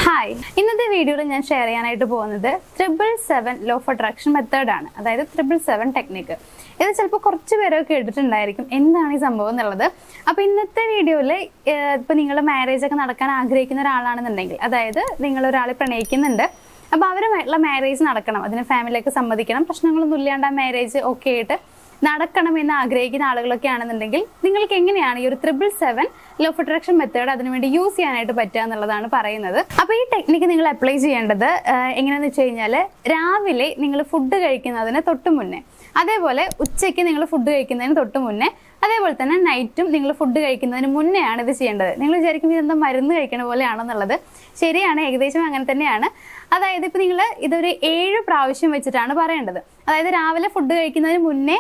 Hi, ഇന്നത്തെ വീഡിയോയിൽ ഞാൻ ഷെയർ ചെയ്യാനായിട്ട് പോകുന്നത് 777 ലോ ഓഫ് അട്രാക്ഷൻ മെത്തേഡ് ആണ്. അതായത് 777 ടെക്നിക്ക്. ഇത് ചിലപ്പോൾ കുറച്ച് പേരൊക്കെ കേട്ടിട്ടുണ്ടായിരിക്കും എന്താണ് ഈ സംഭവം എന്നുള്ളത്. അപ്പോൾ ഇന്നത്തെ വീഡിയോയിൽ ഇപ്പോൾ നിങ്ങൾ മാരേജ് ഒക്കെ നടക്കാൻ ആഗ്രഹിക്കുന്ന ഒരാളാണെന്നുണ്ടെങ്കിൽ, അതായത് നിങ്ങൾ ഒരാളെ പ്രണയിക്കുന്നുണ്ട്, അപ്പോൾ അവരുമായിട്ടുള്ള മാരേജ് നടക്കണം, അതിന് ഫാമിലിയൊക്കെ സമ്മതിക്കണം, പ്രശ്നങ്ങളൊന്നും ഇല്ലാണ്ട് ആ മാരേജ് ഓക്കെ ആയിട്ട് നടക്കണമെന്ന് ആഗ്രഹിക്കുന്ന ആളുകളൊക്കെ ആണെന്നുണ്ടെങ്കിൽ നിങ്ങൾക്ക് എങ്ങനെയാണ് ഈ ഒരു 777 ലോ ഓഫ് അട്രാക്ഷൻ മെത്തേഡ് അതിനുവേണ്ടി യൂസ് ചെയ്യാനായിട്ട് പറ്റുക എന്നുള്ളതാണ് പറയുന്നത്. അപ്പോൾ ഈ ടെക്നിക്ക് നിങ്ങൾ അപ്ലൈ ചെയ്യേണ്ടത് എങ്ങനെയാണെന്ന് വെച്ച് കഴിഞ്ഞാൽ, രാവിലെ നിങ്ങൾ ഫുഡ് കഴിക്കുന്നതിന് തൊട്ട് മുന്നേ, അതേപോലെ ഉച്ചയ്ക്ക് നിങ്ങൾ ഫുഡ് കഴിക്കുന്നതിന് തൊട്ട് മുന്നേ, അതേപോലെ തന്നെ നൈറ്റും നിങ്ങൾ ഫുഡ് കഴിക്കുന്നതിന് മുന്നേ ആണ് ഇത് ചെയ്യേണ്ടത്. നിങ്ങൾ വിചാരിക്കും ഇതെന്താ മരുന്ന് കഴിക്കണ പോലെയാണെന്നുള്ളത്. ശരിയാണ്, ഏകദേശം അങ്ങനെ തന്നെയാണ്. അതായത് ഇപ്പോൾ നിങ്ങൾ ഇതൊരു 7 പ്രാവശ്യം വെച്ചിട്ടാണ് പറയേണ്ടത്. അതായത് രാവിലെ ഫുഡ് കഴിക്കുന്നതിന് മുന്നേ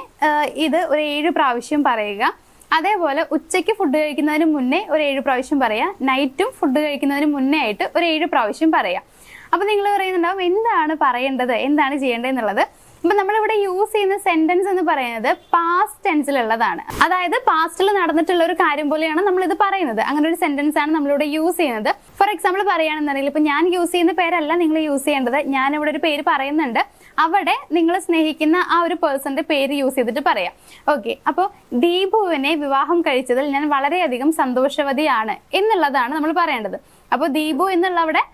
ഇത് ഒരു 7 പ്രാവശ്യം പറയുക, അതേപോലെ ഉച്ചയ്ക്ക് ഫുഡ് കഴിക്കുന്നതിന് മുന്നേ ഒരു 7 പ്രാവശ്യം പറയുക, നൈറ്റും ഫുഡ് കഴിക്കുന്നതിന് മുന്നേ ആയിട്ട് ഒരു 7 പ്രാവശ്യം പറയുക. അപ്പോൾ നിങ്ങൾ പറയുന്നുണ്ടാവും എന്താണ് പറയേണ്ടത്, എന്താണ് ചെയ്യേണ്ടത് എന്നുള്ളത്. അപ്പൊ നമ്മളിവിടെ യൂസ് ചെയ്യുന്ന സെന്റൻസ് എന്ന് പറയുന്നത് പാസ്റ്റ് ടെൻസിലുള്ളതാണ്. അതായത് പാസ്റ്റിൽ നടന്നിട്ടുള്ള ഒരു കാര്യം പോലെയാണ് നമ്മൾ ഇത് പറയുന്നത്. അങ്ങനെ ഒരു സെന്റൻസ് ആണ് നമ്മളിവിടെ യൂസ് ചെയ്യുന്നത്. ഫോർ എക്സാമ്പിൾ പറയുകയാണെന്നുണ്ടെങ്കിൽ, ഇപ്പൊ ഞാൻ യൂസ് ചെയ്യുന്ന പേരല്ല നിങ്ങൾ യൂസ് ചെയ്യേണ്ടത്. ഞാൻ ഇവിടെ ഒരു പേര് പറയുന്നുണ്ട്, അവിടെ നിങ്ങൾ സ്നേഹിക്കുന്ന ആ ഒരു പേഴ്സന്റെ പേര് യൂസ് ചെയ്തിട്ട് പറയാം. ഓക്കെ, അപ്പോൾ ദീപുവിനെ വിവാഹം കഴിച്ചതിൽ ഞാൻ വളരെയധികം സന്തോഷവതിയാണ് എന്നുള്ളതാണ് നമ്മൾ പറയേണ്ടത്. അപ്പോൾ ദീപു എന്നുള്ള അവിടെ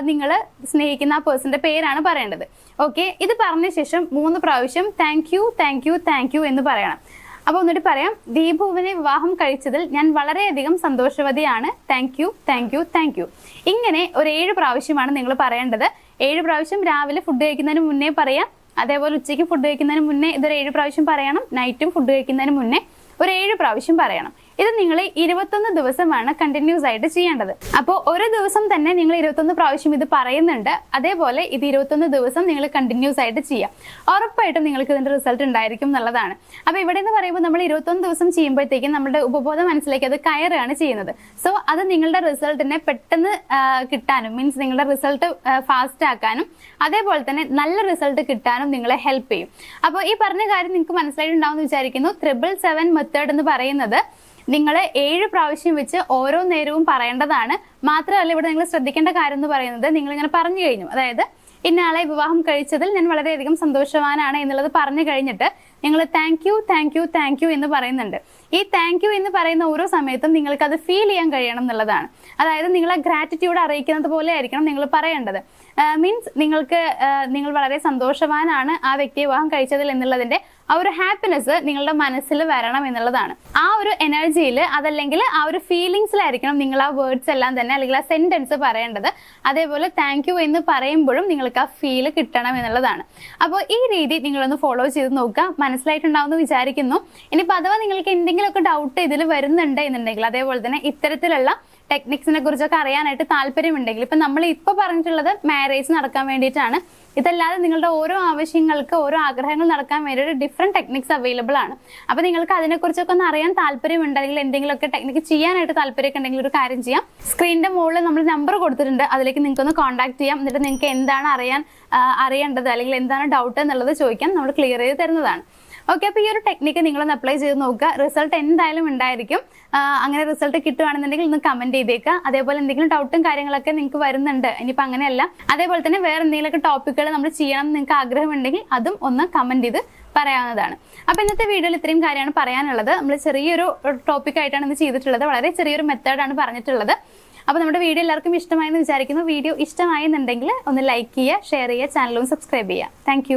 നിങ്ങൾ സ്നേഹിക്കുന്ന ആ പേഴ്സന്റെ പേരാണ് പറയേണ്ടത്. ഓക്കെ, ഇത് പറഞ്ഞ ശേഷം 3 പ്രാവശ്യം thank you thank you thank U എന്ന് പറയണം. അപ്പോൾ എന്നിട്ട് പറയാം, ദീപുവിനെ വിവാഹം കഴിച്ചതിൽ ഞാൻ വളരെയധികം സന്തോഷവതിയാണ്, thank you thank you thank you. ഇങ്ങനെ ഒരു 7 പ്രാവശ്യമാണ് നിങ്ങൾ പറയേണ്ടത്. 7 പ്രാവശ്യം രാവിലെ ഫുഡ് കഴിക്കുന്നതിന് മുന്നേ പറയാം, അതേപോലെ ഉച്ചയ്ക്ക് ഫുഡ് കഴിക്കുന്നതിന് മുന്നേ ഇതൊരു 7 പ്രാവശ്യം പറയണം, നൈറ്റും ഫുഡ് കഴിക്കുന്നതിന് മുന്നേ ഒരു 7 പ്രാവശ്യം പറയണം. ഇത് നിങ്ങൾ 21 ദിവസമാണ് കണ്ടിന്യൂസ് ആയിട്ട് ചെയ്യേണ്ടത്. അപ്പോൾ ഒരു ദിവസം തന്നെ നിങ്ങൾ 21 പ്രാവശ്യം ഇത് പറയുന്നുണ്ട്, അതേപോലെ ഇത് 21 ദിവസം നിങ്ങൾ കണ്ടിന്യൂസ് ആയിട്ട് ചെയ്യാം. ഉറപ്പായിട്ടും നിങ്ങൾക്ക് ഇതിന്റെ റിസൾട്ട് ഉണ്ടായിരിക്കും എന്നുള്ളതാണ്. അപ്പോൾ ഇവിടെ എന്ന് പറയുമ്പോൾ നമ്മൾ 21 ദിവസം ചെയ്യുമ്പോഴത്തേക്കും നമ്മുടെ ഉപബോധ മനസ്സിലേക്ക് അത് കയറുകയാണ് ചെയ്യുന്നത്. സോ അത് നിങ്ങളുടെ റിസൾട്ടിനെ പെട്ടെന്ന് കിട്ടാനും, മീൻസ് നിങ്ങളുടെ റിസൾട്ട് ഫാസ്റ്റ് ആക്കാനും, അതേപോലെ തന്നെ നല്ല റിസൾട്ട് കിട്ടാനും നിങ്ങളെ ഹെൽപ്പ് ചെയ്യും. അപ്പോൾ ഈ പറഞ്ഞ കാര്യം നിങ്ങൾക്ക് മനസ്സിലായിട്ടുണ്ടാവും എന്ന് വിചാരിക്കുന്നു. 777 മെത്തേഡ് എന്ന് പറയുന്നത് നിങ്ങൾ 7 പ്രാവശ്യം വെച്ച് ഓരോ നേരവും പറയേണ്ടതാണ്. മാത്രമല്ല ഇവിടെ നിങ്ങൾ ശ്രദ്ധിക്കേണ്ട കാര്യം എന്ന് പറയുന്നത്, നിങ്ങൾ ഇങ്ങനെ പറഞ്ഞു കഴിഞ്ഞു, അതായത് ഇന്നയാളെ വിവാഹം കഴിച്ചതിൽ ഞാൻ വളരെയധികം സന്തോഷവാനാണ് എന്നുള്ളത് പറഞ്ഞു കഴിഞ്ഞിട്ട് നിങ്ങൾ thank you thank you thank U എന്ന് പറയുന്നുണ്ട്. ഈ താങ്ക് യു എന്ന് പറയുന്ന ഓരോ സമയത്തും നിങ്ങൾക്ക് അത് ഫീൽ ചെയ്യാൻ കഴിയണം എന്നുള്ളതാണ്. അതായത് നിങ്ങൾ ആ ഗ്രാറ്റിറ്റ്യൂഡ് അറിയിക്കുന്നത് പോലെ ആയിരിക്കണം നിങ്ങൾ പറയേണ്ടത്. മീൻസ് നിങ്ങൾ വളരെ സന്തോഷവാനാണ് ആ വ്യക്തിയെ വിവാഹം കഴിച്ചതിൽ എന്നുള്ളതിന്റെ ആ ഒരു ഹാപ്പിനെസ് നിങ്ങളുടെ മനസ്സിൽ വരണം എന്നുള്ളതാണ്. ആ ഒരു എനർജിയിൽ, അതല്ലെങ്കിൽ ആ ഒരു ഫീലിങ്സിലായിരിക്കണം നിങ്ങൾ ആ വേർഡ്സ് എല്ലാം തന്നെ, അല്ലെങ്കിൽ ആ സെന്റൻസ് പറയേണ്ടത്. അതേപോലെ താങ്ക് യു എന്ന് പറയുമ്പോഴും നിങ്ങൾക്ക് ആ ഫീൽ കിട്ടണം എന്നുള്ളതാണ്. അപ്പോൾ ഈ രീതി നിങ്ങളൊന്ന് ഫോളോ ചെയ്ത് നോക്കുക. മനസ്സിലായിട്ടുണ്ടാവുമെന്ന് വിചാരിക്കുന്നു. ഇനിയിപ്പോൾ അഥവാ നിങ്ങൾക്ക് എന്തെങ്കിലുമൊക്കെ ഡൗട്ട് ഇതിൽ വരുന്നുണ്ട് എന്നുണ്ടെങ്കിൽ, അതേപോലെ തന്നെ ഇത്തരത്തിലുള്ള ടെക്നിക്സിനെ കുറിച്ചൊക്കെ അറിയാനായിട്ട് താല്പര്യമുണ്ടെങ്കിൽ, ഇപ്പം നമ്മൾ ഇപ്പോൾ പറഞ്ഞിട്ടുള്ളത് മാരേജ് നടക്കാൻ വേണ്ടിയിട്ടാണ്. ഇതല്ലാതെ നിങ്ങളുടെ ഓരോ ആവശ്യങ്ങൾക്ക്, ഓരോ ആഗ്രഹങ്ങൾ നടക്കാൻ വേണ്ടിയിട്ട് ഡിഫറെൻറ്റ് ടെക്നിക്സ് അവൈലബിൾ ആണ്. അപ്പോൾ നിങ്ങൾക്ക് അതിനെക്കുറിച്ചൊക്കെ ഒന്ന് അറിയാൻ താല്പര്യമുണ്ടെങ്കിൽ, എന്തെങ്കിലുമൊക്കെ ടെക്നിക്ക് ചെയ്യാനായിട്ട് താല്പര്യമൊക്കെ ഉണ്ടെങ്കിൽ ഒരു കാര്യം ചെയ്യാം. സ്ക്രീനിന്റെ മുകളിൽ നമ്മൾ നമ്പർ കൊടുത്തിട്ടുണ്ട്, അതിലേക്ക് നിങ്ങൾക്കൊന്ന് കോൺടാക്ട് ചെയ്യാം. എന്നിട്ട് നിങ്ങൾക്ക് എന്താണ് അറിയേണ്ടത്, അല്ലെങ്കിൽ എന്താണ് ഡൗട്ട് എന്നുള്ളത് ചോദിക്കാൻ നമ്മൾ ക്ലിയർ ചെയ്ത് തരുന്നതാണ്. ഓക്കെ, അപ്പോൾ ഈ ഒരു ടെക്നിക്ക് നിങ്ങളൊന്ന് അപ്ലൈ ചെയ്ത് നോക്കുക. റിസൾട്ട് എന്തായാലും ഉണ്ടായിരിക്കും. അങ്ങനെ റിസൾട്ട് കിട്ടുവാണെന്നുണ്ടെങ്കിൽ ഒന്ന് കമന്റ് ചെയ്തേക്കുക. അതേപോലെ എന്തെങ്കിലും ഡൗട്ടും കാര്യങ്ങളൊക്കെ നിങ്ങൾക്ക് വരുന്നുണ്ട്, ഇനിയിപ്പോൾ അങ്ങനെയല്ല, അതേപോലെ തന്നെ വേറെ എന്തെങ്കിലുമൊക്കെ ടോപ്പിക്കുകൾ നമ്മൾ ചെയ്യണം നിങ്ങൾക്ക് ആഗ്രഹമുണ്ടെങ്കിൽ അതും ഒന്ന് കമന്റ് ചെയ്ത് പറയാവുന്നതാണ്. അപ്പോൾ ഇന്നത്തെ വീഡിയോയിൽ ഇത്രയും കാര്യമാണ് പറയാനുള്ളത്. നമ്മൾ ചെറിയൊരു ടോപ്പിക്കായിട്ടാണ് ഇത് ചെയ്തിട്ടുള്ളത്. വളരെ ചെറിയൊരു മെത്തേഡാണ് പറഞ്ഞിട്ടുള്ളത്. അപ്പോൾ നമ്മുടെ വീഡിയോ എല്ലാവർക്കും ഇഷ്ടമായെന്ന് വിചാരിക്കുന്നു. വീഡിയോ ഇഷ്ടമായെന്നുണ്ടെങ്കിൽ ഒന്ന് ലൈക്ക് ചെയ്യുക, ഷെയർ ചെയ്യുക, ചാനലും സബ്സ്ക്രൈബ് ചെയ്യുക. Thank you.